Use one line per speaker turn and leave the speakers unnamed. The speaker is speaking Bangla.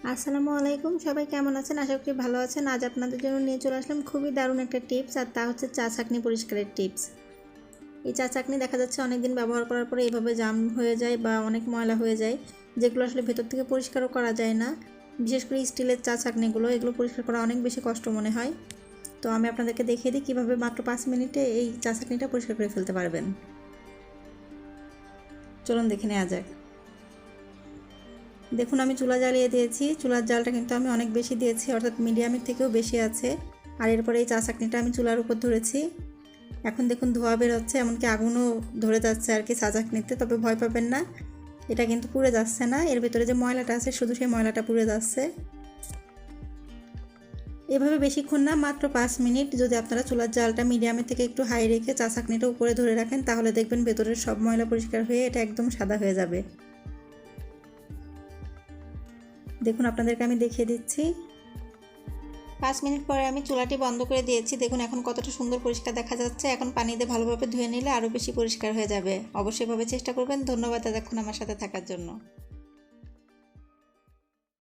আসসালামু আলাইকুম, সবাই কেমন আছেন? আশা করি ভালো আছেন। আজ আপনাদের জন্য নিয়ে চলে আসলাম খুবই দারুণ একটা টিপস, আর তা হচ্ছে চা ছাঁকনি পরিষ্কারের টিপস। এই চা ছাঁকনি দেখা যাচ্ছে অনেকদিন ব্যবহার করার পরে এভাবে জাম হয়ে যায় বা অনেক ময়লা হয়ে যায়, যেগুলো আসলে ভেতর থেকে পরিষ্কারও করা যায় না। বিশেষ করে স্টিলের চা ছাঁকনিগুলো, এগুলো পরিষ্কার করা অনেক বেশি কষ্ট মনে হয়। তো আমি আপনাদেরকে দেখিয়ে দিই কীভাবে মাত্র 5 মিনিটে এই চা ছাঁকনিটা পরিষ্কার করে ফেলতে পারবেন। চলুন দেখে নেওয়া যাক। দেখুন, আমি চুলা জ্বালিয়ে দিয়েছি। চুলার জালটা কিন্তু আমি অনেক বেশি দিয়েছি, অর্থাৎ মিডিয়ামের থেকেও বেশি আছে। আর এরপরে এই চা ছাঁকনিটা আমি চুলার উপর ধরেছি। এখন দেখুন ধোঁয়া বের হচ্ছে, এমনকি আগুনও ধরে যাচ্ছে আর কি চা ছাঁকনিতে। তবে ভয় পাবেন না, এটা কিন্তু পুড়ে যাচ্ছে না। এর ভেতরে যে ময়লাটা আছে শুধু সেই ময়লাটা পুড়ে যাচ্ছে। এভাবে বেশিক্ষণ না, মাত্র 5 মিনিট যদি আপনারা চুলার জালটা মিডিয়ামের থেকে একটু হাই রেখে চা ছাঁকনিটা উপরে ধরে রাখেন, তাহলে দেখবেন ভেতরের সব ময়লা পরিষ্কার হয়ে এটা একদম সাদা হয়ে যাবে। দেখুন, আপনাদেরকে আমি দেখিয়ে দিচ্ছি। 5 মিনিট পরে আমি চুলাটি বন্ধ করে দিয়েছি। দেখুন এখন কতটা সুন্দর পরিষ্কার দেখা যাচ্ছে। এখন পানি দিয়ে ভালোভাবে ধুয়ে নিলে আরও বেশি পরিষ্কার হয়ে যাবে। অবশ্যই এভাবে চেষ্টা করবেন। ধন্যবাদ এতক্ষণ আমার সাথে থাকার জন্য।